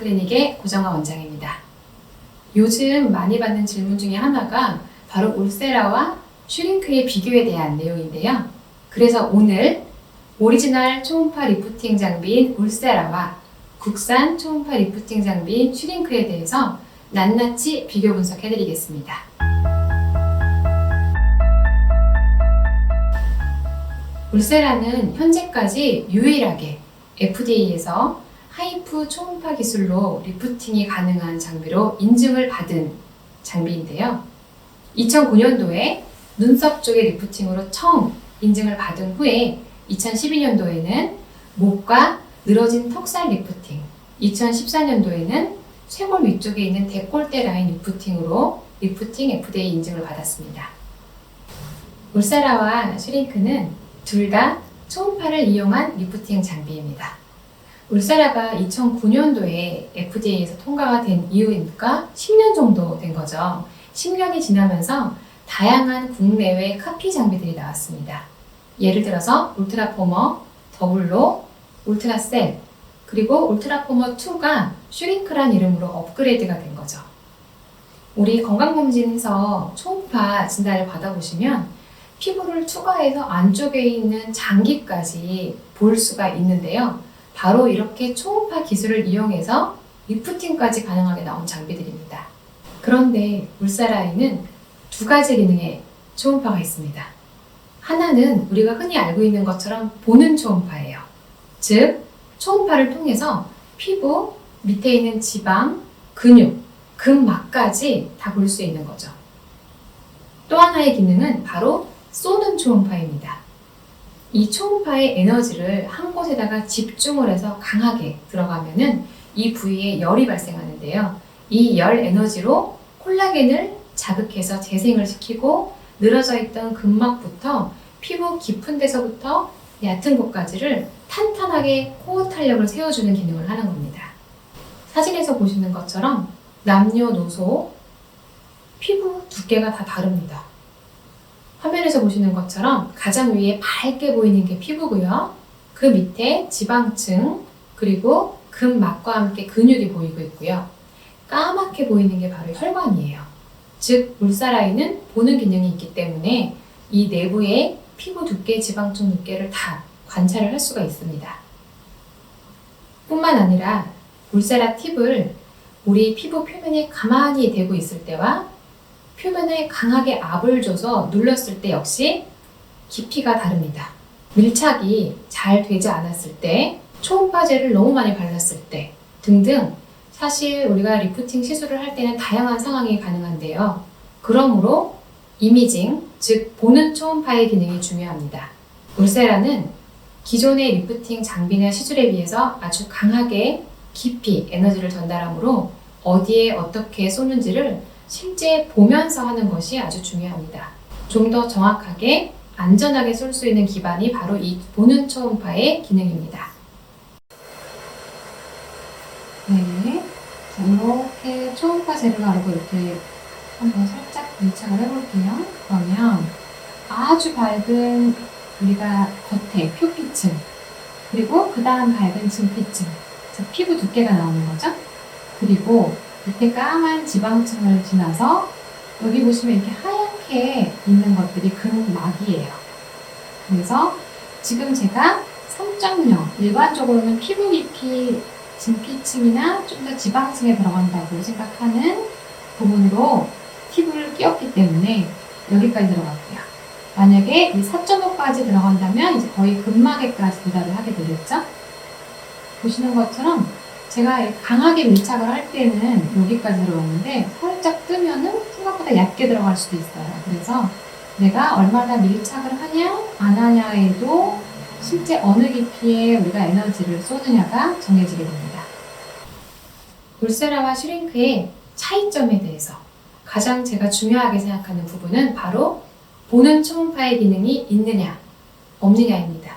의학클리닉의 고정아 원장입니다. 요즘 많이 받는 질문 중에 하나가 바로 울세라와 슈링크의 비교에 대한 내용인데요. 그래서 오늘 오리지널 초음파 리프팅 장비인 울세라와 국산 초음파 리프팅 장비인 슈링크에 대해서 낱낱이 비교 분석해드리겠습니다. 울세라는 현재까지 유일하게 FDA에서 하이프 초음파 기술로 리프팅이 가능한 장비로 인증을 받은 장비인데요. 2009년도에 눈썹 쪽의 리프팅으로 처음 인증을 받은 후에 2012년도에는 목과 늘어진 턱살 리프팅, 2014년도에는 쇄골 위쪽에 있는 데콜테 라인 리프팅으로 리프팅 FDA 인증을 받았습니다. 울세라와 슈링크는 둘 다 초음파를 이용한 리프팅 장비입니다. 울세라가 2009년도에 FDA에서 통과가 된 이후니까 10년 정도 된 거죠. 10년이 지나면서 다양한 국내외 카피 장비들이 나왔습니다. 예를 들어서 울트라포머, 더블로, 울트라셀, 그리고 울트라포머2가 슈링크란 이름으로 업그레이드가 된 거죠. 우리 건강검진에서 초음파 진단을 받아보시면 피부를 투과해서 안쪽에 있는 장기까지 볼 수가 있는데요. 바로 이렇게 초음파 기술을 이용해서 리프팅까지 가능하게 나온 장비들입니다. 그런데 울세라에는 두 가지 기능의 초음파가 있습니다. 하나는 우리가 흔히 알고 있는 것처럼 보는 초음파예요. 즉, 초음파를 통해서 피부 밑에 있는 지방, 근육, 근막까지 다 볼 수 있는 거죠. 또 하나의 기능은 바로 쏘는 초음파입니다. 이 초음파의 에너지를 한 곳에다가 집중을 해서 강하게 들어가면은 이 부위에 열이 발생하는데요. 이 열 에너지로 콜라겐을 자극해서 재생을 시키고 늘어져 있던 근막부터 피부 깊은 데서부터 얕은 곳까지를 탄탄하게 코어 탄력을 세워주는 기능을 하는 겁니다. 사진에서 보시는 것처럼 남녀노소 피부 두께가 다 다릅니다. 화면에서 보시는 것처럼 가장 위에 밝게 보이는 게 피부고요. 그 밑에 지방층 그리고 근막과 함께 근육이 보이고 있고요. 까맣게 보이는 게 바로 혈관이에요. 즉 울세라에는 보는 기능이 있기 때문에 이 내부의 피부 두께, 지방층 두께를 다 관찰을 할 수가 있습니다. 뿐만 아니라 울세라 팁을 우리 피부 표면에 가만히 대고 있을 때와 표면에 강하게 압을 줘서 눌렀을 때 역시 깊이가 다릅니다. 밀착이 잘 되지 않았을 때, 초음파제를 너무 많이 발랐을 때 등등 사실 우리가 리프팅 시술을 할 때는 다양한 상황이 가능한데요. 그러므로 이미징, 즉 보는 초음파의 기능이 중요합니다. 울세라는 기존의 리프팅 장비나 시술에 비해서 아주 강하게 깊이 에너지를 전달하므로 어디에 어떻게 쏘는지를 실제 보면서 하는 것이 아주 중요합니다. 좀 더 정확하게 안전하게 쏠 수 있는 기반이 바로 이 보는 초음파의 기능입니다. 네, 자, 이렇게 초음파 재를 바르고 이렇게 한번 살짝 밀착을 해볼게요. 그러면 아주 밝은 우리가 겉에 표피층 그리고 그 다음 밝은 진피층, 자, 피부 두께가 나오는 거죠. 그리고 밑에 까만 지방층을 지나서 여기 보시면 이렇게 하얗게 있는 것들이 근막이에요. 그래서 지금 제가 3.0, 일반적으로는 피부 깊이 진피층이나 좀 더 지방층에 들어간다고 생각하는 부분으로 팁을 끼웠기 때문에 여기까지 들어갈게요. 만약에 이 4.5까지 들어간다면 이제 거의 근막에까지 도달을 하게 되겠죠? 보시는 것처럼 제가 강하게 밀착을 할 때는 여기까지 들어갔는데 살짝 뜨면은 생각보다 얇게 들어갈 수도 있어요. 그래서 내가 얼마나 밀착을 하냐 안 하냐에도 실제 어느 깊이에 우리가 에너지를 쏘느냐가 정해지게 됩니다. 울세라와 슈링크의 차이점에 대해서 가장 제가 중요하게 생각하는 부분은 바로 보는 초음파의 기능이 있느냐 없느냐입니다.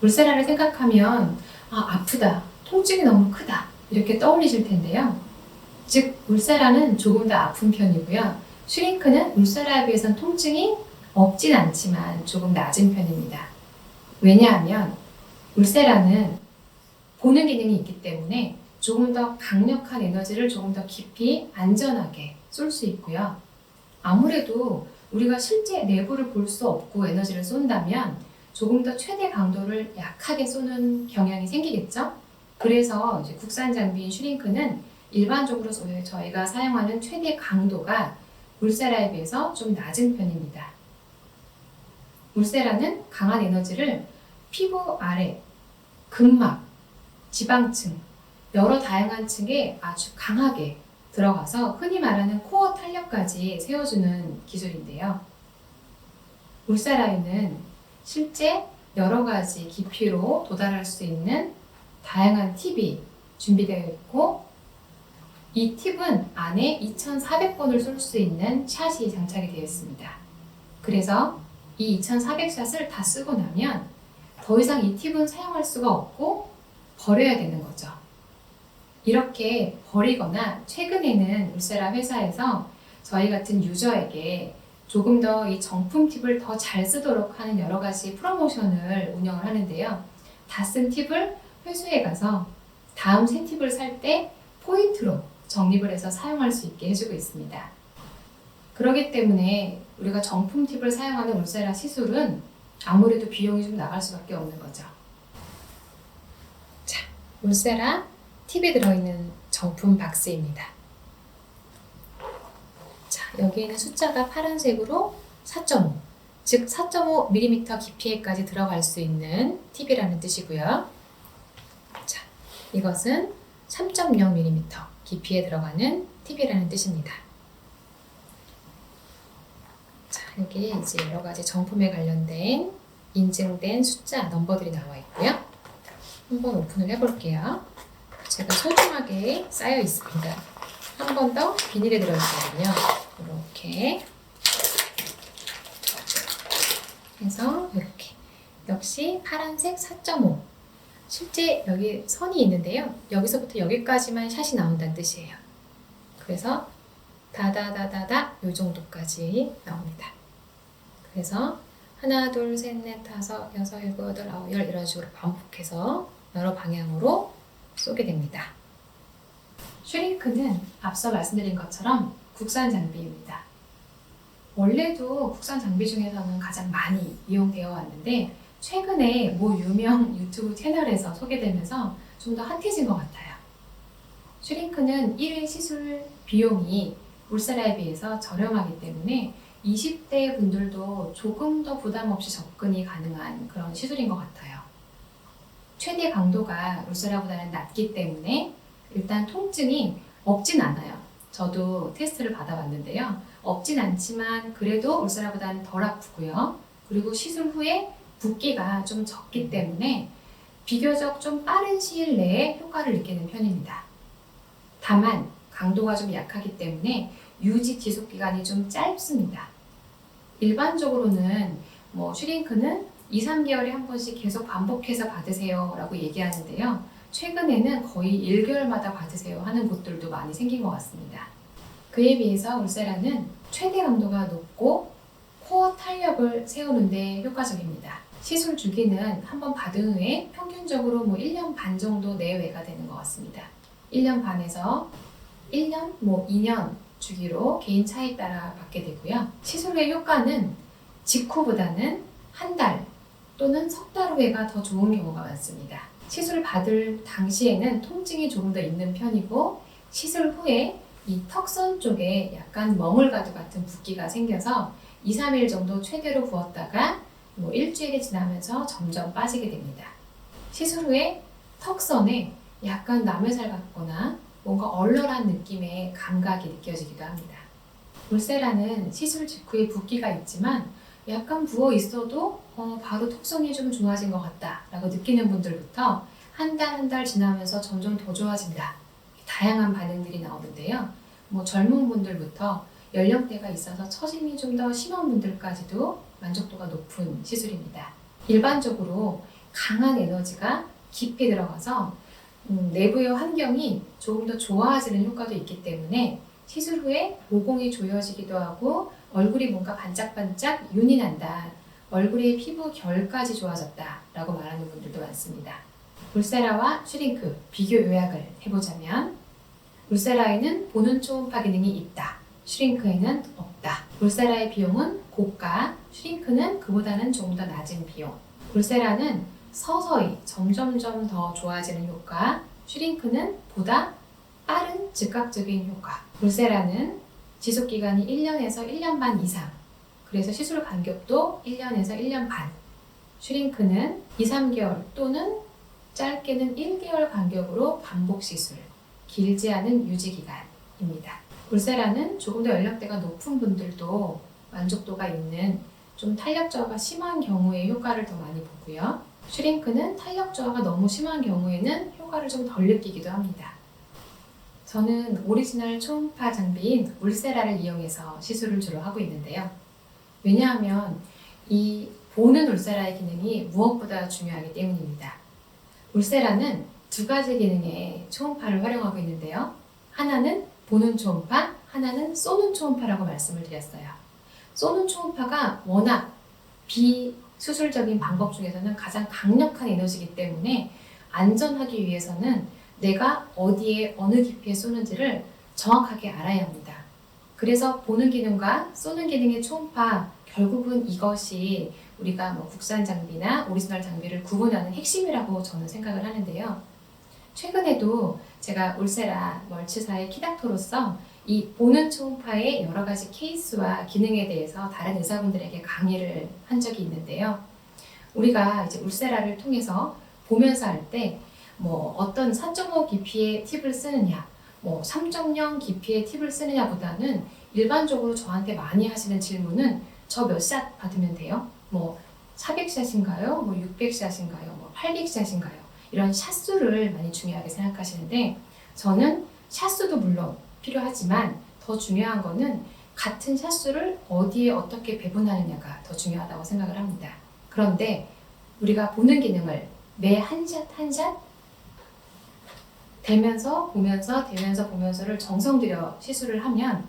울세라를 생각하면 아프다, 통증이 너무 크다 이렇게 떠올리실 텐데요. 즉 울세라는 조금 더 아픈 편이고요. 슈링크는 울세라에 비해서는 통증이 없진 않지만 조금 낮은 편입니다. 왜냐하면 울세라는 보는 기능이 있기 때문에 조금 더 강력한 에너지를 조금 더 깊이 안전하게 쏠 수 있고요. 아무래도 우리가 실제 내부를 볼 수 없고 에너지를 쏜다면 조금 더 최대 강도를 약하게 쏘는 경향이 생기겠죠? 그래서 이제 국산 장비인 슈링크는 일반적으로 저희가 사용하는 최대 강도가 울세라에 비해서 좀 낮은 편입니다. 울세라는 강한 에너지를 피부 아래, 근막, 지방층, 여러 다양한 층에 아주 강하게 들어가서 흔히 말하는 코어 탄력까지 세워주는 기술인데요. 울세라에는 실제 여러 가지 깊이로 도달할 수 있는 다양한 팁이 준비되어 있고, 이 팁은 안에 2400번을 쏠 수 있는 샷이 장착이 되어 있습니다. 그래서 이 2400샷을 다 쓰고 나면 더 이상 이 팁은 사용할 수가 없고 버려야 되는 거죠. 이렇게 버리거나 최근에는 울세라 회사에서 저희 같은 유저에게 조금 더 이 정품 팁을 더 잘 쓰도록 하는 여러 가지 프로모션을 운영을 하는데요. 다 쓴 팁을 회수해 가서 다음 새 팁을 살 때 포인트로 적립을 해서 사용할 수 있게 해주고 있습니다. 그렇기 때문에 우리가 정품 팁을 사용하는 울세라 시술은 아무래도 비용이 좀 나갈 수밖에 없는 거죠. 자, 울세라 팁이 들어있는 정품 박스입니다. 자, 여기에는 숫자가 파란색으로 4.5, 즉 4.5mm 깊이에까지 들어갈 수 있는 팁이라는 뜻이고요. 자, 이것은 3.0mm 깊이에 들어가는 팁이라는 뜻입니다. 자, 여기 이제 여러 가지 정품에 관련된 인증된 숫자, 넘버들이 나와 있고요. 한번 오픈을 해볼게요. 제가 소중하게 쌓여 있습니다. 한 번 더 비닐에 들어있거든요. 이렇게 해서 이렇게 역시 파란색 4.5. 실제 여기 선이 있는데요. 여기서부터 여기까지만 샷이 나온다는 뜻이에요. 그래서 다다다다다 요 정도까지 나옵니다. 그래서 하나, 둘, 셋, 넷, 다섯, 여섯, 일곱, 여덟, 아홉, 열 이런 식으로 반복해서 여러 방향으로 쏘게 됩니다. 슈링크는 앞서 말씀드린 것처럼 국산 장비입니다. 원래도 국산 장비 중에서는 가장 많이 이용되어 왔는데 최근에 모 유명 유튜브 채널에서 소개되면서 좀 더 핫해진 것 같아요. 슈링크는 1회 시술 비용이 울세라에 비해서 저렴하기 때문에 20대 분들도 조금 더 부담 없이 접근이 가능한 그런 시술인 것 같아요. 최대 강도가 울세라보다는 낮기 때문에 일단 통증이 없진 않아요. 저도 테스트를 받아봤는데요. 없진 않지만 그래도 울세라보다는 덜 아프고요. 그리고 시술 후에 붓기가 좀 적기 때문에 비교적 좀 빠른 시일 내에 효과를 느끼는 편입니다. 다만 강도가 좀 약하기 때문에 유지 지속 기간이 좀 짧습니다. 일반적으로는 슈링크는 2, 3개월에 한 번씩 계속 반복해서 받으세요 라고 얘기하는데요. 최근에는 거의 1개월마다 받으세요 하는 곳들도 많이 생긴 것 같습니다. 그에 비해서 울세라는 최대 강도가 높고 코어 탄력을 세우는 데 효과적입니다. 시술 주기는 한 번 받은 후에 평균적으로 1년 반 정도 내외가 되는 것 같습니다. 1년 반에서 1년, 2년 주기로 개인 차에 따라 받게 되고요. 시술 후의 효과는 직후보다는 한 달 또는 석 달 후에가 더 좋은 경우가 많습니다. 시술을 받을 당시에는 통증이 조금 더 있는 편이고 시술 후에 이 턱선 쪽에 약간 멍울가루 같은 붓기가 생겨서 2, 3일 정도 최대로 부었다가 일주일이 지나면서 점점 빠지게 됩니다. 시술 후에 턱선에 약간 남의살 같거나 뭔가 얼얼한 느낌의 감각이 느껴지기도 합니다. 울세라는 시술 직후에 붓기가 있지만 약간 부어 있어도 바로 턱선이 좀 좋아진 것 같다 라고 느끼는 분들부터 한 달 지나면서 점점 더 좋아진다. 다양한 반응들이 나오는데요. 젊은 분들부터 연령대가 있어서 처짐이 좀 더 심한 분들까지도 만족도가 높은 시술입니다. 일반적으로 강한 에너지가 깊이 들어가서 내부의 환경이 조금 더 좋아지는 효과도 있기 때문에 시술 후에 모공이 조여지기도 하고 얼굴이 뭔가 반짝반짝 윤이 난다. 얼굴의 피부 결까지 좋아졌다 라고 말하는 분들도 많습니다. 울세라와 슈링크 비교 요약을 해보자면 울세라에는 보는 초음파 기능이 있다. 슈링크에는 없다. 울세라의 비용은 고가, 슈링크는 그보다는 조금 더 낮은 비용. 울세라는 서서히 점점점 더 좋아지는 효과, 슈링크는 보다 빠른 즉각적인 효과. 울세라는 지속기간이 1년에서 1년 반 이상, 그래서 시술 간격도 1년에서 1년 반. 슈링크는 2, 3개월 또는 짧게는 1개월 간격으로 반복 시술, 길지 않은 유지기간입니다. 울세라는 조금 더 연령대가 높은 분들도 만족도가 있는 좀 탄력 저하가 심한 경우에 효과를 더 많이 보고요. 슈링크는 탄력 저하가 너무 심한 경우에는 효과를 좀 덜 느끼기도 합니다. 저는 오리지널 초음파 장비인 울세라를 이용해서 시술을 주로 하고 있는데요. 왜냐하면 이 보는 울세라의 기능이 무엇보다 중요하기 때문입니다. 울세라는 두 가지 기능의 초음파를 활용하고 있는데요. 하나는 보는 초음파, 하나는 쏘는 초음파라고 말씀을 드렸어요. 쏘는 초음파가 워낙 비수술적인 방법 중에서는 가장 강력한 에너지이기 때문에 안전하기 위해서는 내가 어디에 어느 깊이에 쏘는지를 정확하게 알아야 합니다. 그래서 보는 기능과 쏘는 기능의 초음파, 결국은 이것이 우리가 국산 장비나 오리지널 장비를 구분하는 핵심이라고 저는 생각을 하는데요. 최근에도 제가 울세라 멀치사의 키닥터로서 이 보는 초음파의 여러 가지 케이스와 기능에 대해서 다른 의사분들에게 강의를 한 적이 있는데요. 우리가 이제 울세라를 통해서 보면서 할 때 어떤 4.5 깊이의 팁을 쓰느냐, 3.0 깊이의 팁을 쓰느냐보다는 일반적으로 저한테 많이 하시는 질문은 저 몇 샷 받으면 돼요? 400샷인가요? 600샷인가요? 800샷인가요? 이런 샷수를 많이 중요하게 생각하시는데 저는 샷수도 물론 필요하지만 더 중요한 거는 같은 샷수를 어디에 어떻게 배분하느냐가 더 중요하다고 생각을 합니다. 그런데 우리가 보는 기능을 매 한 샷 한 샷 대면서 보면서 대면서 보면서를 정성 들여 시술을 하면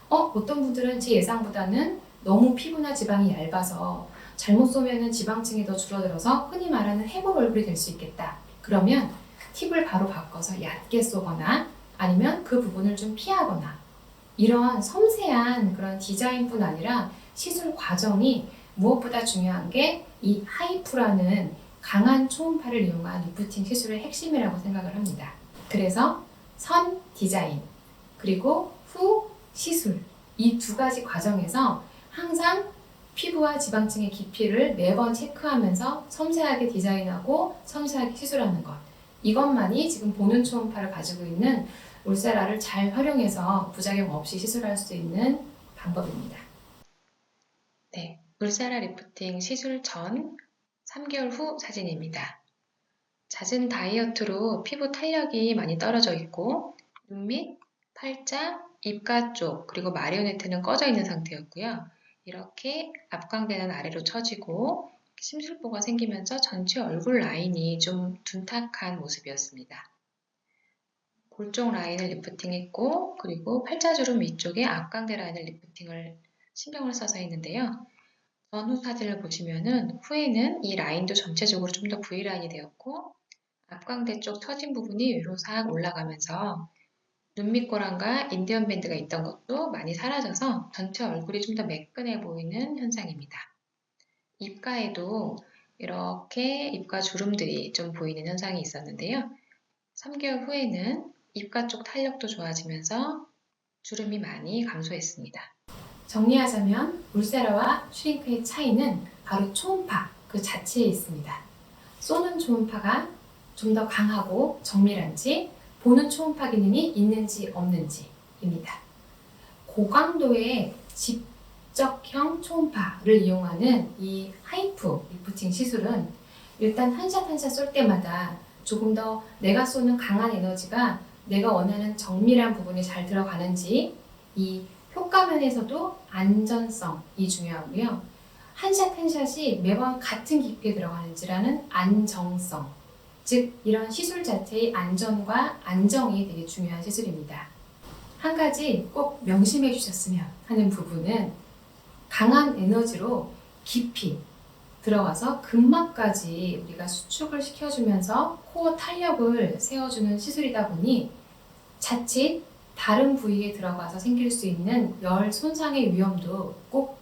어떤 분들은 제 예상보다는 너무 피부나 지방이 얇아서 잘못 쏘면은 지방층이 더 줄어들어서 흔히 말하는 해골 얼굴이 될 수 있겠다. 그러면 팁을 바로 바꿔서 얕게 쏘거나 아니면 그 부분을 좀 피하거나 이런 섬세한 그런 디자인뿐 아니라 시술 과정이 무엇보다 중요한 게 이 하이프라는 강한 초음파를 이용한 리프팅 시술의 핵심이라고 생각을 합니다. 그래서 선 디자인 그리고 후 시술 이 두 가지 과정에서 항상 피부와 지방층의 깊이를 매번 체크하면서 섬세하게 디자인하고 섬세하게 시술하는 것. 이것만이 지금 보는 초음파를 가지고 있는 울세라를 잘 활용해서 부작용 없이 시술할 수 있는 방법입니다. 네, 울세라 리프팅 시술 전 3개월 후 사진입니다. 잦은 다이어트로 피부 탄력이 많이 떨어져 있고 눈 밑, 팔자, 입가 쪽 그리고 마리오네트는 꺼져 있는 상태였고요. 이렇게 앞광대는 아래로 처지고 심술보가 생기면서 전체 얼굴 라인이 좀 둔탁한 모습이었습니다. 골종 라인을 리프팅했고 그리고 팔자주름 위쪽에 앞광대 라인을 리프팅을 신경을 써서 했는데요. 전후 사진을 보시면은 후에는 이 라인도 전체적으로 좀 더 V라인이 되었고 앞광대 쪽 처진 부분이 위로 싹 올라가면서 눈 밑꼬랑과 인디언 밴드가 있던 것도 많이 사라져서 전체 얼굴이 좀 더 매끈해 보이는 현상입니다. 입가에도 이렇게 입가 주름들이 좀 보이는 현상이 있었는데요. 3개월 후에는 입가 쪽 탄력도 좋아지면서 주름이 많이 감소했습니다. 정리하자면 울세라와 슈링크의 차이는 바로 초음파 그 자체에 있습니다. 쏘는 초음파가 좀 더 강하고 정밀한지 보는 초음파 기능이 있는지 없는지입니다. 고강도의 직접형 초음파를 이용하는 이 하이프 리프팅 시술은 일단 한 샷 한 샷 쏠 때마다 조금 더 내가 쏘는 강한 에너지가 내가 원하는 정밀한 부분이 잘 들어가는지 이 효과 면에서도 안전성이 중요하고요. 한 샷 한 샷이 매번 같은 깊이에 들어가는지라는 안정성, 즉 이런 시술 자체의 안전과 안정이 되게 중요한 시술입니다. 한 가지 꼭 명심해 주셨으면 하는 부분은 강한 에너지로 깊이 들어가서 근막까지 우리가 수축을 시켜주면서 코어 탄력을 세워주는 시술이다 보니 자칫 다른 부위에 들어가서 생길 수 있는 열 손상의 위험도 꼭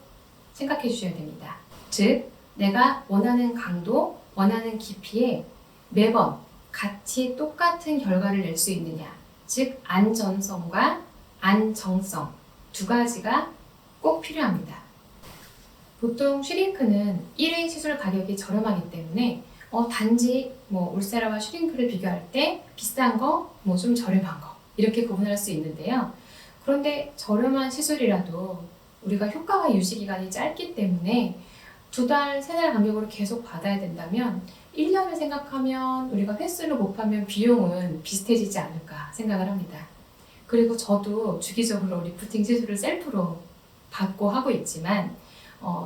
생각해 주셔야 됩니다. 즉, 내가 원하는 강도, 원하는 깊이에 매번 같이 똑같은 결과를 낼 수 있느냐. 즉, 안전성과 안정성 두 가지가 꼭 필요합니다. 보통 슈링크는 1회 시술 가격이 저렴하기 때문에 단지 울세라와 슈링크를 비교할 때 비싼 거, 좀 저렴한 거 이렇게 구분할 수 있는데요. 그런데 저렴한 시술이라도 우리가 효과가 유지 기간이 짧기 때문에 2달, 3달 간격으로 계속 받아야 된다면 1년을 생각하면 우리가 횟수를 곱하면 비용은 비슷해지지 않을까 생각을 합니다. 그리고 저도 주기적으로 리프팅 시술을 셀프로 받고 하고 있지만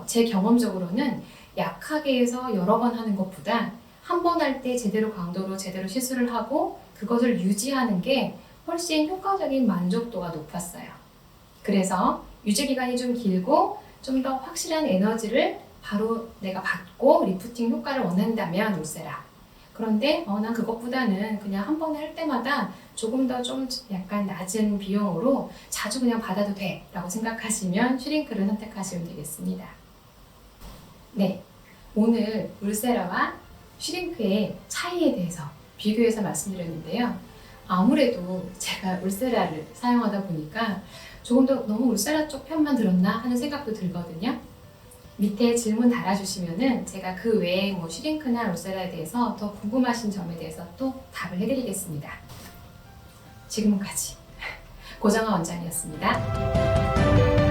제 경험적으로는 약하게 해서 여러 번 하는 것보다 한 번 할 때 제대로 강도로 제대로 시술을 하고 그것을 유지하는 게 훨씬 효과적인 만족도가 높았어요. 그래서 유지 기간이 좀 길고 좀 더 확실한 에너지를 바로 내가 받고 리프팅 효과를 원한다면 울세라. 그런데 난 그것보다는 그냥 한 번에 할 때마다 조금 더 좀 약간 낮은 비용으로 자주 그냥 받아도 돼 라고 생각하시면 슈링크를 선택하시면 되겠습니다. 네, 오늘 울세라와 슈링크의 차이에 대해서 비교해서 말씀드렸는데요. 아무래도 제가 울세라를 사용하다 보니까 조금 더 너무 울세라 쪽 편만 들었나 하는 생각도 들거든요. 밑에 질문 달아주시면은 제가 그 외에 슈링크나 울세라에 대해서 더 궁금하신 점에 대해서 또 답을 해드리겠습니다. 지금까지 고정아 원장이었습니다.